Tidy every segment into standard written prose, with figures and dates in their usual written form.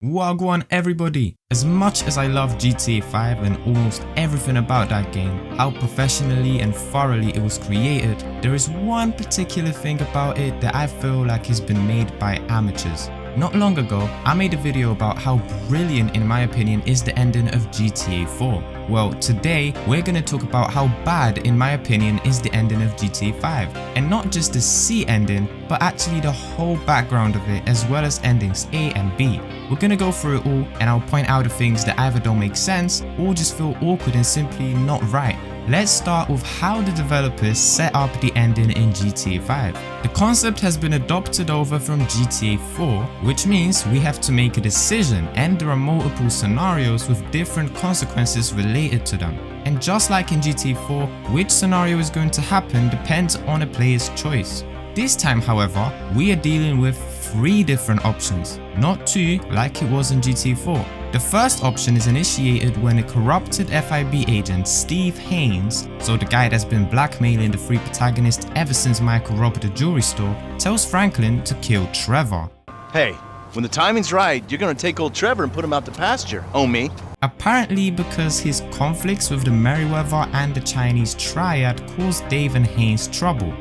Wagwan everybody! As much as I love GTA 5 and almost everything about that game, how professionally and thoroughly it was created, there is one particular thing about it that I feel like has been made by amateurs. Not long ago, I made a video about how brilliant in my opinion is the ending of GTA 4. Well, today we're gonna talk about how bad in my opinion is the ending of GTA 5. And not just the C ending, but actually the whole background of it as well as endings A and B. We're gonna go through it all and I'll point out the things that either don't make sense or just feel awkward and simply not right. Let's start with how the developers set up the ending in GTA 5. The concept has been adopted over from GTA 4, which means we have to make a decision and there are multiple scenarios with different consequences related to them. And just like in GTA 4, which scenario is going to happen depends on a player's choice. This time, however, we are dealing with 3 different options, not 2 like it was in GTA 4. The first option is initiated when a corrupted FIB agent, Steve Haines, so the guy that's been blackmailing the 3 protagonists ever since Michael robbed the jewelry store, tells Franklin to kill Trevor. Hey, when the timing's right, you're gonna take old Trevor and put him out to pasture, me. Apparently because his conflicts with the Merryweather and the Chinese triad caused Dave and Haines trouble.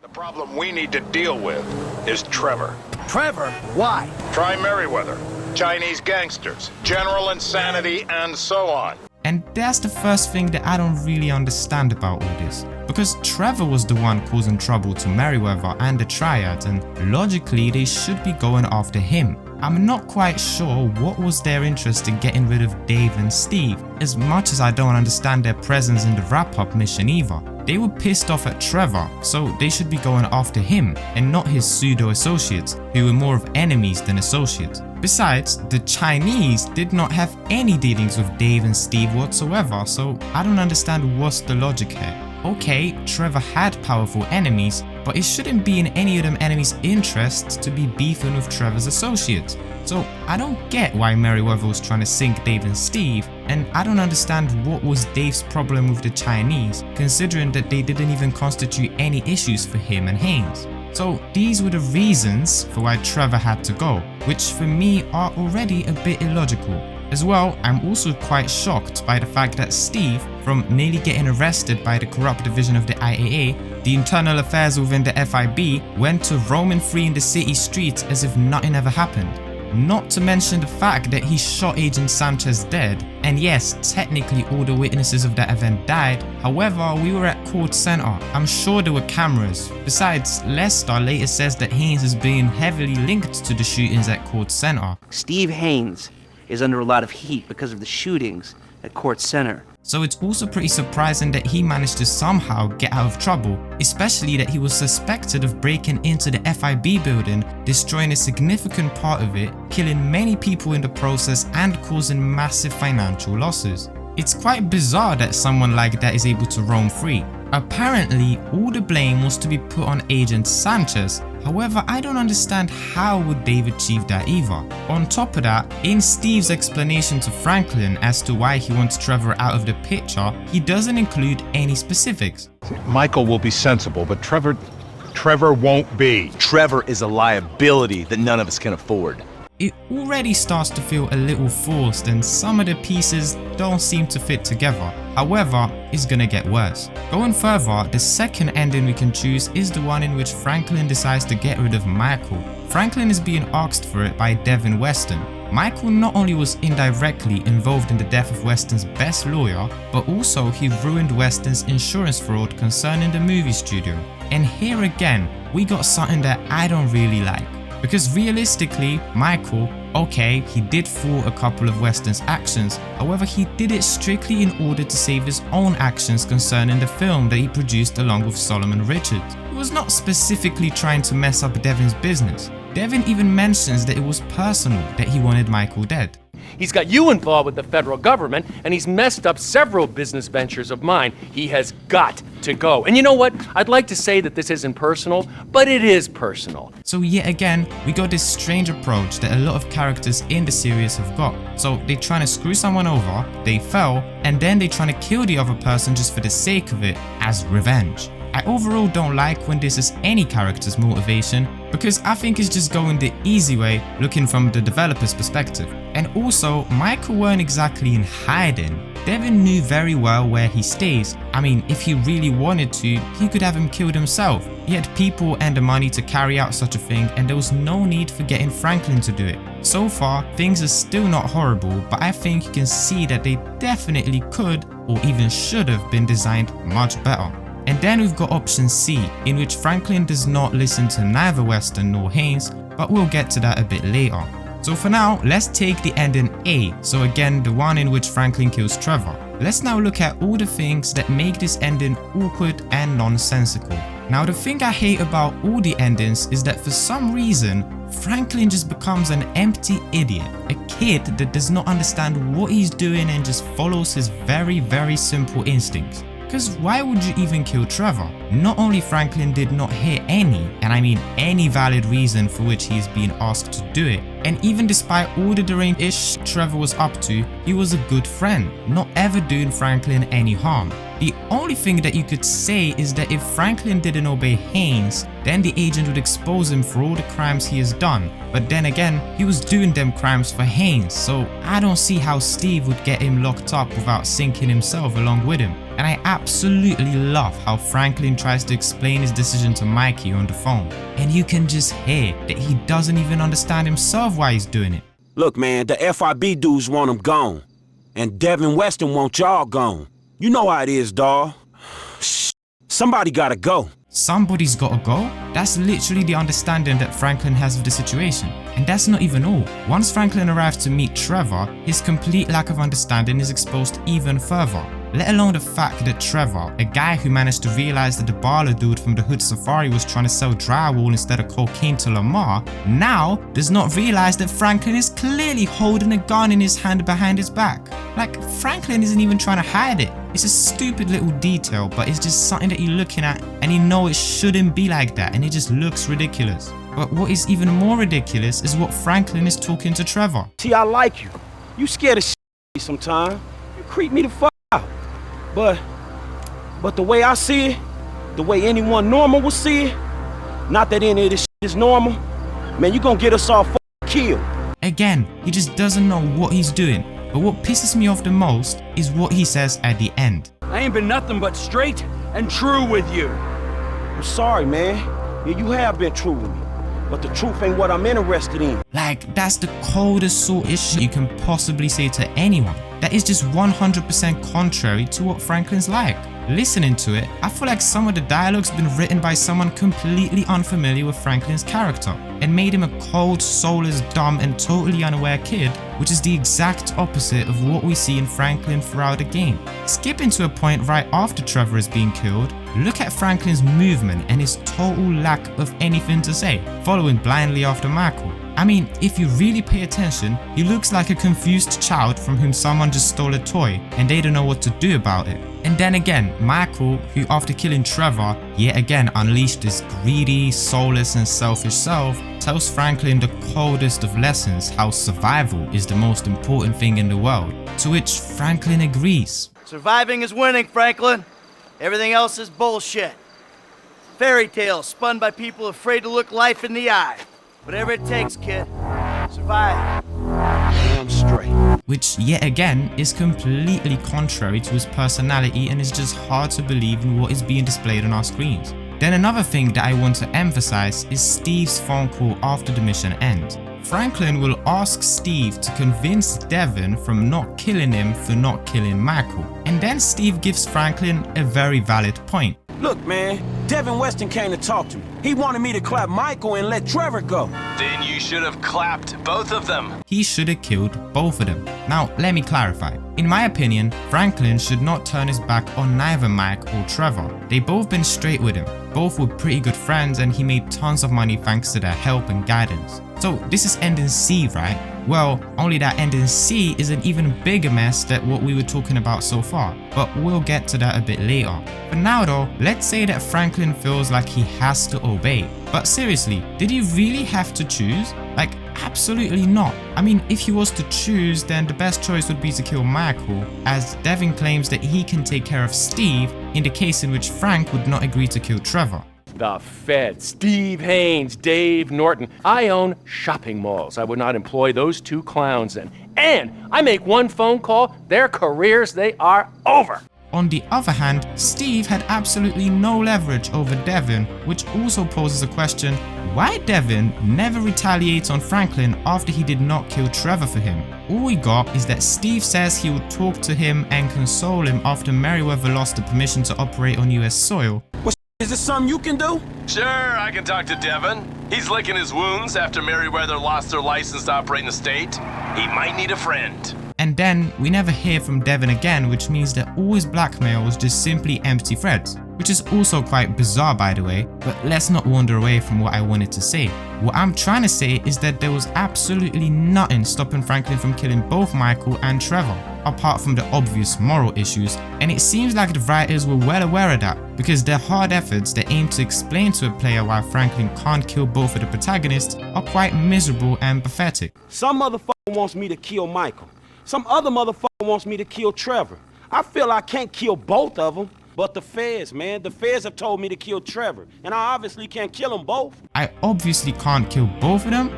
The problem we need to deal with is Trevor. Trevor? Why? Try Merryweather, Chinese gangsters, general insanity, and so on. And that's the first thing that I don't really understand about all this. Because Trevor was the one causing trouble to Merryweather and the Triad, and logically they should be going after him. I'm not quite sure what was their interest in getting rid of Dave and Steve, as much as I don't understand their presence in the wrap-up mission either. They were pissed off at Trevor, so they should be going after him and not his pseudo-associates, who were more of enemies than associates. Besides, the Chinese did not have any dealings with Dave and Steve whatsoever, so I don't understand what's the logic here. Okay, Trevor had powerful enemies, but it shouldn't be in any of them enemies' interests to be beefing with Trevor's associates. So I don't get why Merryweather was trying to sink Dave and Steve, and I don't understand what was Dave's problem with the Chinese, considering that they didn't even constitute any issues for him and Haines. So these were the reasons for why Trevor had to go, which for me are already a bit illogical. As well, I'm also quite shocked by the fact that Steve, from nearly getting arrested by the corrupt division of the IAA, the internal affairs within the FIB, went to roaming free in the city streets as if nothing ever happened. Not to mention the fact that he shot Agent Sanchez dead, and yes, technically all the witnesses of that event died, however we were at Court Center, I'm sure there were cameras. Besides, Lester later says that Haines is being heavily linked to the shootings at Court Center. Steve Haines is under a lot of heat because of the shootings at Court Center. So it's also pretty surprising that he managed to somehow get out of trouble, especially that he was suspected of breaking into the FIB building, destroying a significant part of it, killing many people in the process and causing massive financial losses. It's quite bizarre that someone like that is able to roam free. Apparently, all the blame was to be put on Agent Sanchez. However, I don't understand how would Dave achieve that either. On top of that, in Steve's explanation to Franklin as to why he wants Trevor out of the picture, he doesn't include any specifics. Michael will be sensible, but Trevor won't be. Trevor is a liability that none of us can afford. It already starts to feel a little forced and some of the pieces don't seem to fit together. However, it's gonna get worse. Going further, the second ending we can choose is the one in which Franklin decides to get rid of Michael. Franklin is being asked for it by Devin Weston. Michael not only was indirectly involved in the death of Weston's best lawyer, but also he ruined Weston's insurance fraud concerning the movie studio. And here again, we got something that I don't really like. Because realistically, Michael, okay, he did thwart a couple of Weston's actions, however he did it strictly in order to save his own actions concerning the film that he produced along with Solomon Richards. He was not specifically trying to mess up Devin's business. Devin even mentions that it was personal that he wanted Michael dead. He's got you involved with the federal government, and he's messed up several business ventures of mine. He has got to go. And you know what? I'd like to say that this isn't personal, but it is personal. So yet again, we got this strange approach that a lot of characters in the series have got. So they trying to screw someone over, they fell, and then they trying to kill the other person just for the sake of it as revenge. I overall don't like when this is any character's motivation, because I think it's just going the easy way looking from the developer's perspective. And also, Michael weren't exactly in hiding. Devin knew very well where he stays. I mean, if he really wanted to, he could have him killed himself. He had people and the money to carry out such a thing, and there was no need for getting Franklin to do it. So far, things are still not horrible, but I think you can see that they definitely could or even should have been designed much better. And then we've got option C, in which Franklin does not listen to neither Weston nor Haines, but we'll get to that a bit later. So for now, let's take the ending A, so again the one in which Franklin kills Trevor. Let's now look at all the things that make this ending awkward and nonsensical. Now the thing I hate about all the endings is that for some reason, Franklin just becomes an empty idiot, a kid that does not understand what he's doing and just follows his very simple instincts. Because why would you even kill Trevor? Not only Franklin did not hear any, and I mean any valid reason for which he is being asked to do it, and even despite all the deranged-ish Trevor was up to, he was a good friend, not ever doing Franklin any harm. The only thing that you could say is that if Franklin didn't obey Haines, then the agent would expose him for all the crimes he has done. But then again, he was doing them crimes for Haines, so I don't see how Steve would get him locked up without sinking himself along with him. And I absolutely love how Franklin tries to explain his decision to Mikey on the phone. And you can just hear that he doesn't even understand himself why he's doing it. Look, man, the FIB dudes want him gone. And Devin Weston want y'all gone. You know how it is, dawg. Somebody gotta go. Somebody's gotta go? That's literally the understanding that Franklin has of the situation. And that's not even all. Once Franklin arrives to meet Trevor, his complete lack of understanding is exposed even further. Let alone the fact that Trevor, a guy who managed to realize that the baller dude from the Hood Safari was trying to sell drywall instead of cocaine to Lamar, now does not realize that Franklin is clearly holding a gun in his hand behind his back. Like, Franklin isn't even trying to hide it. It's a stupid little detail, but it's just something that you're looking at and you know it shouldn't be like that, and it just looks ridiculous. But what is even more ridiculous is what Franklin is talking to Trevor. See, I like you. You scared of sometimes. You creep me the fuck out. But the way I see it, the way anyone normal would see it, not that any of this is normal, man, you gonna get us all killed. Again, he just doesn't know what he's doing. But what pisses me off the most is what he says at the end. I ain't been nothing but straight and true with you. I'm sorry, man. Yeah, you have been true with me. But the truth ain't what I'm interested in. Like, that's the coldest sort of shit you can possibly say to anyone. That is just 100% contrary to what Franklin's like. Listening to it, I feel like some of the dialogue's been written by someone completely unfamiliar with Franklin's character and made him a cold, soulless, dumb and totally unaware kid, which is the exact opposite of what we see in Franklin throughout the game. Skipping to a point right after Trevor is being killed, look at Franklin's movement and his total lack of anything to say, following blindly after Michael. I mean, if you really pay attention, he looks like a confused child from whom someone just stole a toy and they don't know what to do about it. And then again, Michael, who after killing Trevor, yet again unleashed his greedy, soulless and selfish self, tells Franklin the coldest of lessons how survival is the most important thing in the world, to which Franklin agrees. Surviving is winning, Franklin. Everything else is bullshit. Fairy tales spun by people afraid to look life in the eye. Whatever it takes, kid. Survive. Damn straight. Which yet again is completely contrary to his personality and is just hard to believe in what is being displayed on our screens. Then another thing that I want to emphasize is Steve's phone call after the mission ends. Franklin will ask Steve to convince Devin from not killing him for not killing Michael. And then Steve gives Franklin a very valid point. Look, man, Devin Weston came to talk to me. He wanted me to clap Michael and let Trevor go. Then you should have clapped both of them. He should have killed both of them. Now, let me clarify. In my opinion, Franklin should not turn his back on neither Mike or Trevor. They both been straight with him. Both were pretty good friends and he made tons of money thanks to their help and guidance. So this is ending C, right? Well, only that ending C is an even bigger mess than what we were talking about so far, but we'll get to that a bit later. For now though, let's say that Franklin feels like he has to obey. But seriously, did he really have to choose? Like, absolutely not. I mean, if he was to choose, then the best choice would be to kill Michael, as Devin claims that he can take care of Steve in the case in which Frank would not agree to kill Trevor. The Fed, Steve Haines, Dave Norton. I own shopping malls. I would not employ those two clowns in. And I make one phone call, their careers, they are over. On the other hand, Steve had absolutely no leverage over Devin, which also poses a question, why Devin never retaliates on Franklin after he did not kill Trevor for him. All we got is that Steve says he would talk to him and console him after Merryweather lost the permission to operate on US soil. Is this something you can do? Sure, I can talk to Devin. He's licking his wounds after Merryweather lost their license to operate in the state. He might need a friend. And then we never hear from Devin again, which means that all his blackmail was just simply empty threats, which is also quite bizarre by the way, but let's not wander away from what I wanted to say. What I'm trying to say is that there was absolutely nothing stopping Franklin from killing both Michael and Trevor, apart from the obvious moral issues, and it seems like the writers were well aware of that, because their hard efforts that aim to explain to a player why Franklin can't kill both of the protagonists are quite miserable and pathetic. Some motherfucker wants me to kill Michael. Some other motherfucker wants me to kill Trevor. I feel I can't kill both of them. But the feds, man, the feds have told me to kill Trevor, and I obviously can't kill them both. I obviously can't kill both of them?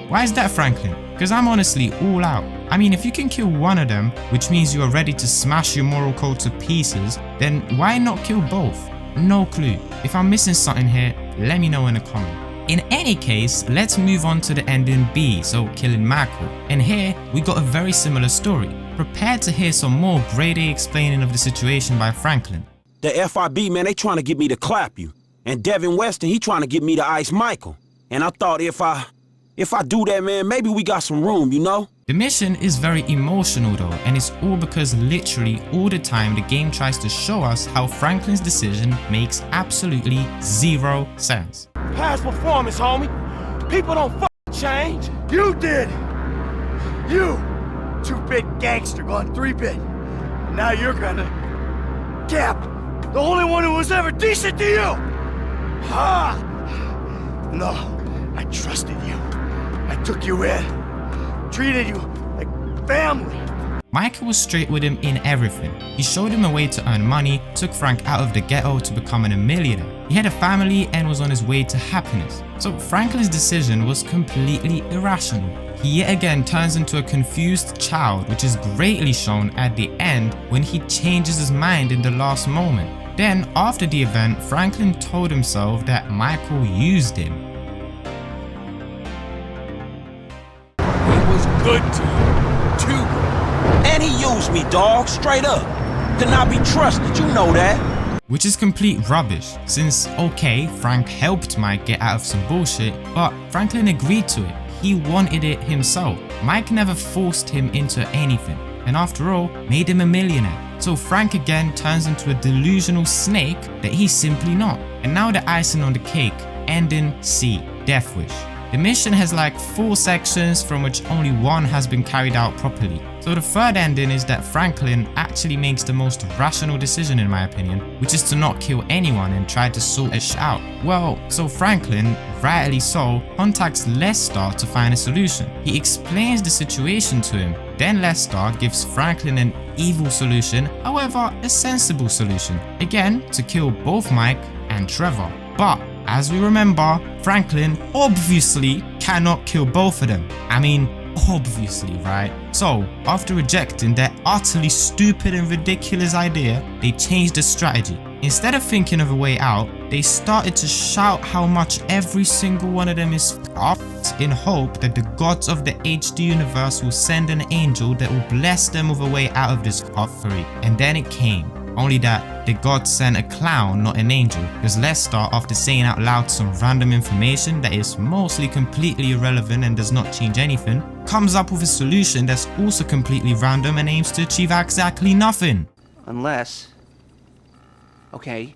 Why is that, Franklin? Because I'm honestly all out. I mean, if you can kill one of them, which means you are ready to smash your moral code to pieces, then why not kill both? No clue. If I'm missing something here, let me know in a comment. In any case, let's move on to the ending B, so killing Michael. And here, we got a very similar story. Prepare to hear some more grade A explaining of the situation by Franklin. The FIB, man, they trying to get me to clap you. And Devin Weston, he trying to get me to ice Michael. And I thought if I do that, man, maybe we got some room, you know? The mission is very emotional though, and it's all because literally all the time the game tries to show us how Franklin's decision makes absolutely zero sense. Past performance, homie. People don't fucking change. You did! You! 2-bit gangster gone 3-bit. Now you're gonna... Cap! The only one who was ever decent to you! Ha! No, I trusted you. I took you in. Treated you like family. Michael was straight with him in everything. He showed him a way to earn money, took Frank out of the ghetto to becoming a millionaire. He had a family and was on his way to happiness. So Franklin's decision was completely irrational. He yet again turns into a confused child, which is greatly shown at the end when he changes his mind in the last moment. Then, after the event, Franklin told himself that Michael used him. He was good to you. Too good. And he used me, dog, straight up. Could not be trusted, you know that. Which is complete rubbish, since okay, Frank helped Mike get out of some bullshit, but Franklin agreed to it. He wanted it himself. Mike never forced him into anything, and after all, made him a millionaire. So Frank again turns into a delusional snake that he's simply not. And now the icing on the cake, ending C, Deathwish. The mission has like 4 sections from which only 1 has been carried out properly. So the third ending is that Franklin actually makes the most rational decision in my opinion, which is to not kill anyone and try to sort it out. Well, so Franklin, rightly so, contacts Lester to find a solution. He explains the situation to him. Then Lester gives Franklin an evil solution, however a sensible solution. Again, to kill both Mike and Trevor. But as we remember, Franklin obviously cannot kill both of them. I mean, obviously, right? So, after rejecting their utterly stupid and ridiculous idea, they changed the strategy. Instead of thinking of a way out, they started to shout how much every single one of them is f***ed in hope that the gods of the HD universe will send an angel that will bless them with a way out of this fuckery. And then it came. Only that the gods sent a clown, not an angel, because Lester, after saying out loud some random information that is mostly completely irrelevant and does not change anything, comes up with a solution that's also completely random and aims to achieve exactly nothing. Unless... Okay,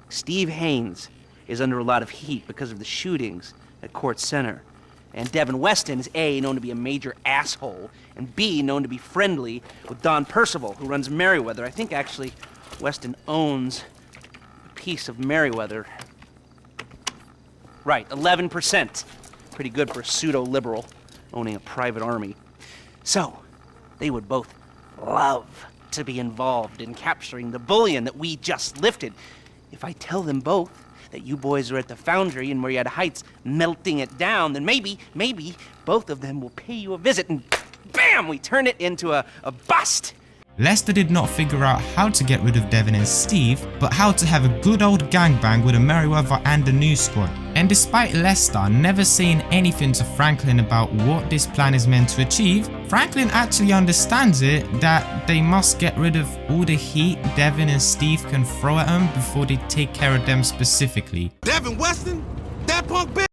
Steve Haines is under a lot of heat because of the shootings at Court Center. And Devin Weston is A, known to be a major asshole, and B, known to be friendly with Don Percival, who runs Merryweather. I think actually Weston owns a piece of Merryweather. Right, 11%. Pretty good for a pseudo-liberal owning a private army. So, they would both love to be involved in capturing the bullion that we just lifted. If I tell them both that you boys are at the foundry in Murrieta Heights melting it down, then maybe both of them will pay you a visit and bam, we turn it into a bust. Lester did not figure out how to get rid of Devin and Steve, but how to have a good old gangbang with a Merryweather and the new squad. And despite Lester never saying anything to Franklin about what this plan is meant to achieve, Franklin actually understands it, that they must get rid of all the heat Devin and Steve can throw at them before they take care of them specifically. Devin Weston? That punk bitch?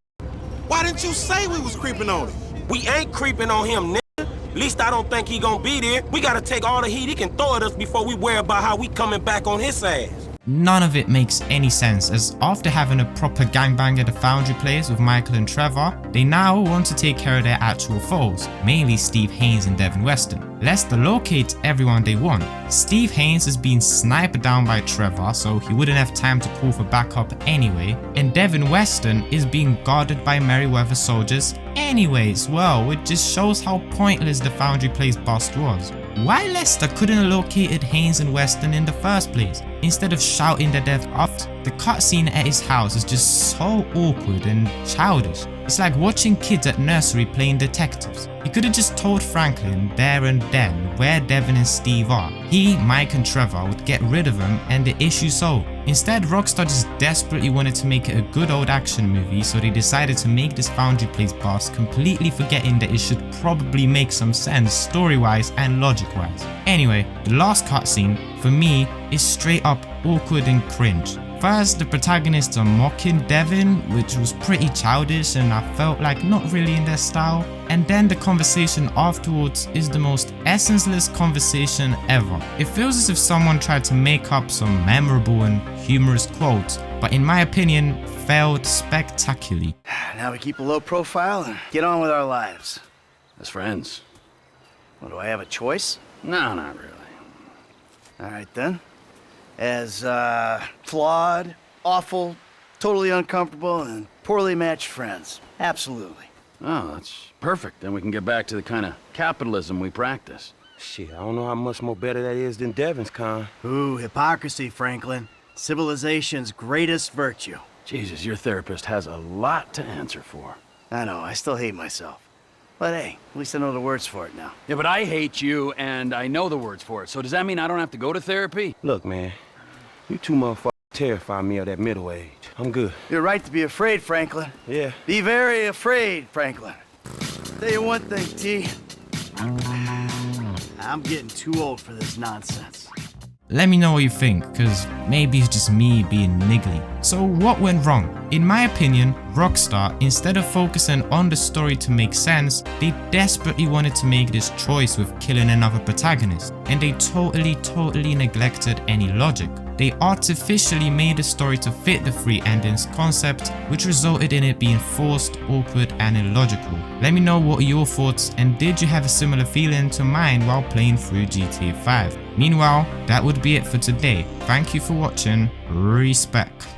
Why didn't you say we was creeping on him? We ain't creeping on him, nigga. At least I don't think he gonna be there. We gotta take all the heat he can throw at us before we worry about how we coming back on his ass. None of it makes any sense, as after having a proper gangbang at the Foundry place with Michael and Trevor, they now want to take care of their actual foes, mainly Steve Haines and Devin Weston. Lester locates everyone they want. Steve Haines is being sniped down by Trevor, so he wouldn't have time to call for backup anyway, and Devin Weston is being guarded by Merryweather soldiers anyways. Well, it just shows how pointless the Foundry place bust was. Why Lester couldn't have located Haines and Weston in the first place, instead of shouting their death off? The cutscene at his house is just so awkward and childish. It's like watching kids at nursery playing detectives. He could have just told Franklin there and then where Devin and Steve are. He, Mike and Trevor would get rid of them and the issue solved. Instead, Rockstar just desperately wanted to make it a good old action movie, so they decided to make this Foundry place boss, completely forgetting that it should probably make some sense story-wise and logic-wise. Anyway, the last cutscene, for me, is straight up awkward and cringe. First, the protagonists are mocking Devin, which was pretty childish and I felt like not really in their style. And then the conversation afterwards is the most essenceless conversation ever. It feels as if someone tried to make up some memorable and humorous quotes, but in my opinion, failed spectacularly. Now we keep a low profile and get on with our lives. As friends. Well, do I have a choice? No, not really. All right then. As flawed, awful, totally uncomfortable, and poorly matched friends. Absolutely. Oh, that's perfect. Then we can get back to the kind of capitalism we practice. Shit, I don't know how much more better that is than Devin's kind. Ooh, hypocrisy, Franklin. Civilization's greatest virtue. Jesus, your therapist has a lot to answer for. I know, I still hate myself. But hey, at least I know the words for it now. Yeah, but I hate you, and I know the words for it. So does that mean I don't have to go to therapy? Look, man, you two motherfuckers terrify me of that middle age. I'm good. You're right to be afraid, Franklin. Yeah. Be very afraid, Franklin. Tell you one thing, T. I'm getting too old for this nonsense. Let me know what you think, cause maybe it's just me being niggly. So what went wrong? In my opinion, Rockstar, instead of focusing on the story to make sense, they desperately wanted to make this choice with killing another protagonist, and they totally neglected any logic. They artificially made the story to fit the three endings concept, which resulted in it being forced, awkward and illogical. Let me know what are your thoughts, and did you have a similar feeling to mine while playing through GTA 5? Meanwhile, that would be it for today. Thank you for watching. Respect.